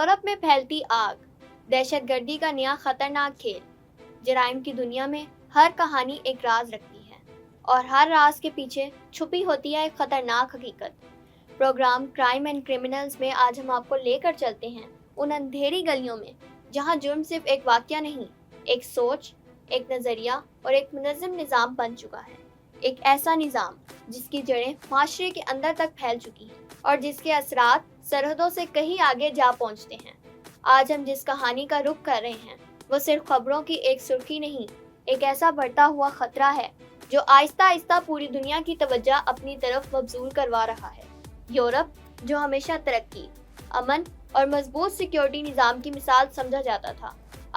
Europe میں پھیلتی آگ، دہشت گردی کا نیا خطرناک کھیل۔ جرائم کی دنیا میں ہر کہانی ایک راز رکھتی ہے اور ہر راز کے پیچھے چھپی ہوتی ہے ایک خطرناک حقیقت۔ پروگرام کرائم اینڈ کرمنلز میں آج ہم آپ کو لے کر چلتے ہیں ان اندھیری گلیوں میں جہاں جرم صرف ایک واقعہ نہیں، ایک سوچ، ایک نظریہ اور ایک منظم نظام بن چکا ہے۔ ایک ایسا نظام جس کی جڑیں معاشرے کے اندر تک پھیل چکی ہیں اور جس کے اثرات سرحدوں سے کہیں آگے جا پہنچتے ہیں۔ آج ہم جس کہانی کا رخ کر رہے ہیں وہ صرف خبروں کی ایک سرخی نہیں، ایک ایسا بڑھتا ہوا خطرہ ہے جو آہستہ آہستہ پوری دنیا کی توجہ اپنی طرف مبذول کروا رہا ہے۔ یورپ جو ہمیشہ ترقی، امن اور مضبوط سیکیورٹی نظام کی مثال سمجھا جاتا تھا،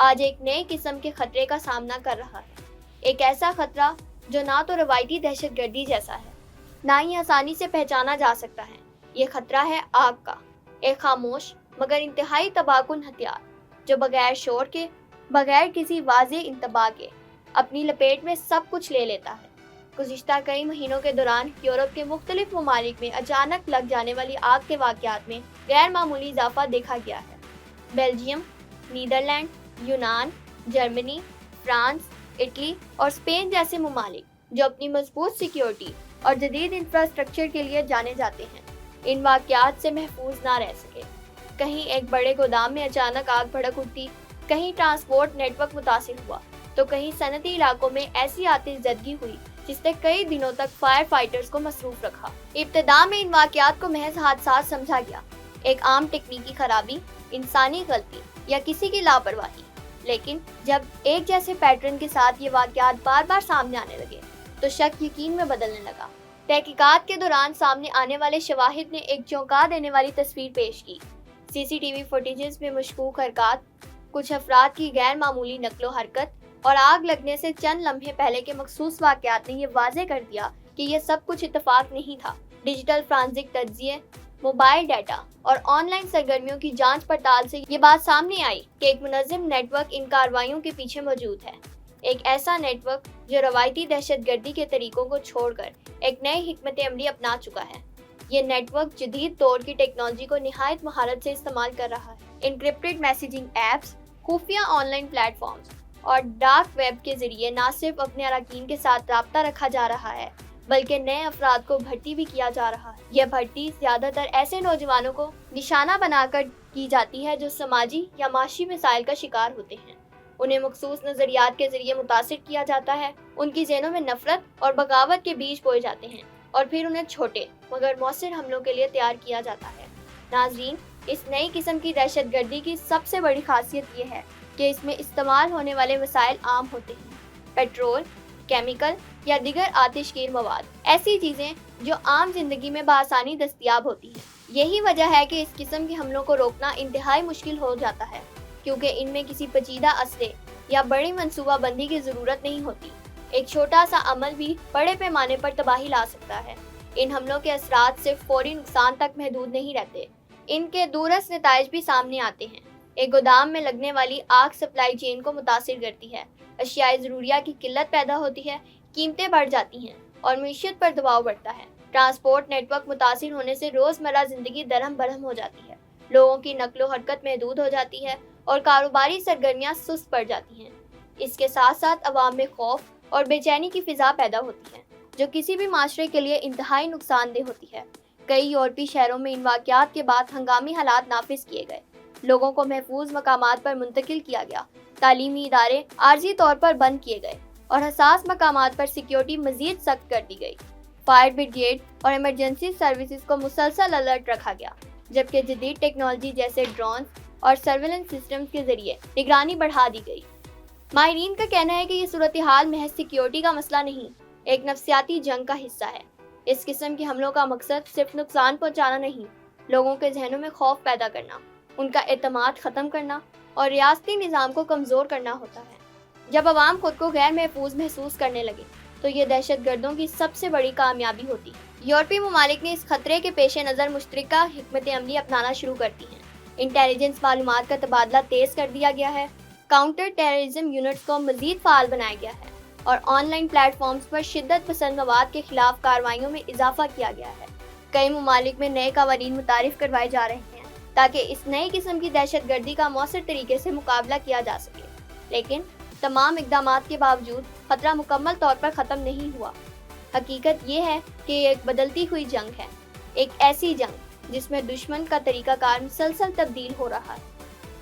آج ایک نئے قسم کے خطرے کا سامنا کر رہا ہے۔ ایک ایسا خطرہ جو نہ تو روایتی دہشت گردی جیسا ہے، نہ ہی آسانی سے پہچانا جا سکتا ہے۔ یہ خطرہ ہے آگ کا، ایک خاموش مگر انتہائی تباہ کن ہتھیار جو بغیر شور کے، بغیر کسی واضح انتباہ کے اپنی لپیٹ میں سب کچھ لے لیتا ہے۔ گزشتہ کئی مہینوں کے دوران یورپ کے مختلف ممالک میں اچانک لگ جانے والی آگ کے واقعات میں غیر معمولی اضافہ دیکھا گیا ہے۔ بیلجیم، نیدرلینڈ، یونان، جرمنی، فرانس، اٹلی اور اسپین جیسے ممالک جو اپنی مضبوط سیکیورٹی اور جدید انفراسٹرکچر کے لیے جانے جاتے ہیں، ان واقعات سے محفوظ نہ رہ سکے۔ کہیں ایک بڑے گودام میں اچانک آگ بھڑک اٹھی، کہیں ٹرانسپورٹ نیٹ ورک متاثر ہوا، تو کہیں صنعتی علاقوں میں ایسی آتش زدگی ہوئی جس نے کئی دنوں تک فائر فائٹرز کو مصروف رکھا۔ ابتدا میں ان واقعات کو محض حادثات سمجھا گیا، ایک عام تکنیکی خرابی، انسانی غلطی یا کسی کی لاپرواہی، لیکن جب ایک جیسے پیٹرن کے ساتھ یہ واقعات بار بار سامنے آنے لگے تو شک یقین میں بدلنے لگا۔ تحقیقات کے دوران سامنے آنے والے شواہد نے ایک چونکا دینے والی تصویر پیش کی۔ سی سی ٹی وی فوٹیجز میں مشکوک حرکات، کچھ افراد کی غیر معمولی نقل و حرکت اور آگ لگنے سے چند لمحے پہلے کے مخصوص واقعات نے یہ واضح کر دیا کہ یہ سب کچھ اتفاق نہیں تھا۔ ڈیجیٹل فرانزک تجزیے، موبائل ڈیٹا اور آن لائن سرگرمیوں کی جانچ پڑتال سے یہ بات سامنے آئی کہ ایک منظم نیٹ ورک ان کارروائیوں کے پیچھے موجود ہے۔ ایک ایسا نیٹ ورک جو روایتی دہشت گردی کے طریقوں کو چھوڑ کر ایک نئی حکمت عملی اپنا چکا ہے۔ یہ نیٹ ورک جدید دور کی ٹیکنالوجی کو نہایت مہارت سے استعمال کر رہا ہے۔ انکرپٹڈ میسیجنگ ایپس، خفیہ آن لائن پلیٹ فارمز اور ڈارک ویب کے ذریعے نہ صرف اپنے اراکین کے ساتھ رابطہ رکھا جا رہا ہے بلکہ نئے افراد کو بھرتی بھی کیا جا رہا ہے۔ یہ بھرتی زیادہ تر ایسے نوجوانوں کو نشانہ بنا کر کی جاتی ہے جو سماجی یا معاشی مسائل کا شکار ہوتے ہیں۔ انہیں مخصوص نظریات کے ذریعے متاثر کیا جاتا ہے، ان کی ذہنوں میں نفرت اور بغاوت کے بیج بوئے جاتے ہیں اور پھر انہیں چھوٹے مگر مؤثر حملوں کے لیے تیار کیا جاتا ہے۔ ناظرین، اس نئی قسم کی دہشت گردی کی سب سے بڑی خاصیت یہ ہے کہ اس میں استعمال ہونے والے وسائل عام ہوتے ہیں۔ پیٹرول، کیمیکل یا دیگر آتش گیر مواد، ایسی چیزیں جو عام زندگی میں بآسانی دستیاب ہوتی ہیں۔ یہی وجہ ہے کہ اس قسم کے حملوں کو روکنا انتہائی مشکل ہو جاتا ہے، کیونکہ ان میں کسی پیچیدہ اسلحے یا بڑی منصوبہ بندی کی ضرورت نہیں ہوتی۔ ایک چھوٹا سا عمل بھی بڑے پیمانے پر تباہی لا سکتا ہے۔ ان حملوں کے اثرات صرف فوری نقصان تک محدود نہیں رہتے، ان کے دورس نتائج بھی سامنے آتے ہیں۔ ایک گودام میں لگنے والی آگ سپلائی چین کو متاثر کرتی ہے، اشیاء ضروریہ کی قلت پیدا ہوتی ہے، قیمتیں بڑھ جاتی ہیں اور معیشت پر دباؤ بڑھتا ہے۔ ٹرانسپورٹ نیٹ ورک متاثر ہونے سے روزمرہ زندگی درہم برہم ہو جاتی ہے، لوگوں کی نقل و حرکت محدود ہو جاتی ہے اور کاروباری سرگرمیاں سست پڑ جاتی ہیں۔ اس کے ساتھ ساتھ عوام میں خوف اور بے چینی کی فضا پیدا ہوتی ہے جو کسی بھی معاشرے کے لیے انتہائی نقصان دہ ہوتی ہے۔ کئی یورپی شہروں میں ان واقعات کے بعد ہنگامی حالات نافذ کیے گئے، لوگوں کو محفوظ مقامات پر منتقل کیا گیا، تعلیمی ادارے عارضی طور پر بند کیے گئے اور حساس مقامات پر سیکیورٹی مزید سخت کر دی گئی۔ فائر بریگیڈ اور ایمرجنسی سروسز کو مسلسل الرٹ رکھا گیا، جبکہ جدید ٹیکنالوجی جیسے ڈرونز اور سرویلنس سسٹمز کے ذریعے نگرانی بڑھا دی گئی۔ ماہرین کا کہنا ہے کہ یہ صورتحال محض سیکیورٹی کا مسئلہ نہیں، ایک نفسیاتی جنگ کا حصہ ہے۔ اس قسم کے حملوں کا مقصد صرف نقصان پہنچانا نہیں، لوگوں کے ذہنوں میں خوف پیدا کرنا، ان کا اعتماد ختم کرنا اور ریاستی نظام کو کمزور کرنا ہوتا ہے۔ جب عوام خود کو غیر محفوظ محسوس کرنے لگے تو یہ دہشت گردوں کی سب سے بڑی کامیابی ہوتی ہے۔ یورپی ممالک نے اس خطرے کے پیش نظر مشترکہ حکمت عملی اپنانا شروع کر دی ہیں۔ انٹیلیجنس معلومات کا تبادلہ تیز کر دیا گیا ہے، کاؤنٹر ٹیررزم یونٹس کو مزید فعال بنایا گیا ہے اور آن لائن پلیٹ فارمز پر شدت پسند مواد کے خلاف کارروائیوں میں اضافہ کیا گیا ہے۔ کئی ممالک میں نئے قوانین متعارف کروائے جا رہے ہیں تاکہ اس نئی قسم کی دہشت گردی کا مؤثر طریقے سے مقابلہ کیا جا سکے۔ لیکن تمام اقدامات کے باوجود خطرہ مکمل طور پر ختم نہیں ہوا۔ حقیقت یہ ہے کہ یہ ایک بدلتی ہوئی جنگ ہے، ایک ایسی جنگ جس میں دشمن کا طریقہ کار مسلسل تبدیل ہو رہا ہے۔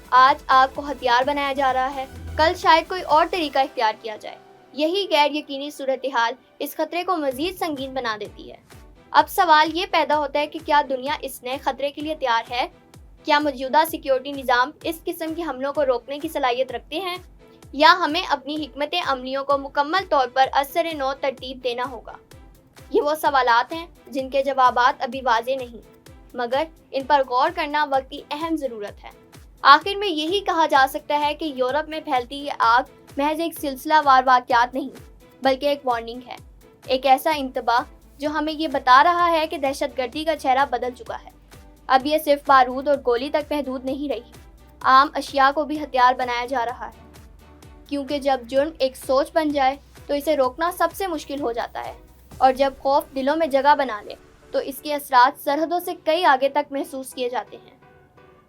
آج آگ کو ہتھیار بنایا جا رہا ہے، کل شاید کوئی اور طریقہ اختیار کیا جائے۔ یہی غیر یقینی صورتحال اس خطرے کو مزید سنگین بنا دیتی ہے۔ اب سوال یہ پیدا ہوتا ہے کہ کیا دنیا اس نئے خطرے کے لیے تیار ہے؟ کیا موجودہ سیکیورٹی نظام اس قسم کے حملوں کو روکنے کی صلاحیت رکھتے ہیں؟ یا ہمیں اپنی حکمت عملیوں کو مکمل طور پر ازسر نو ترتیب دینا ہوگا؟ یہ وہ سوالات ہیں جن کے جوابات ابھی واضح نہیں، مگر ان پر غور کرنا وقت کی اہم ضرورت ہے۔ آخر میں یہی کہا جا سکتا ہے کہ یورپ میں پھیلتی یہ آگ محض ایک سلسلہ وار واقعات نہیں، بلکہ ایک وارننگ ہے، ایک ایسا انتباہ جو ہمیں یہ بتا رہا ہے کہ دہشت گردی کا چہرہ بدل چکا ہے۔ اب یہ صرف بارود اور گولی تک محدود نہیں رہی، عام اشیاء کو بھی ہتھیار بنایا جا رہا ہے، کیونکہ جب جرم ایک سوچ بن جائے تو اسے روکنا سب سے مشکل ہو جاتا ہے، اور جب خوف دلوں میں جگہ بنا لے تو اس کے اثرات سرحدوں سے کئی آگے تک محسوس کیے جاتے ہیں۔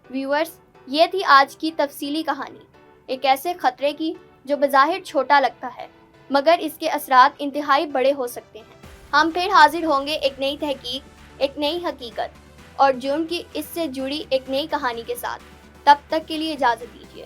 ویورز، یہ تھی آج کی تفصیلی کہانی، ایک ایسے خطرے کی جو بظاہر چھوٹا لگتا ہے، مگر اس کے اثرات انتہائی بڑے ہو سکتے ہیں۔ ہم پھر حاضر ہوں گے ایک نئی تحقیق، ایک نئی حقیقت اور جرم کی اس سے جڑی ایک نئی کہانی کے ساتھ۔ تب تک کے لیے اجازت دیجیے۔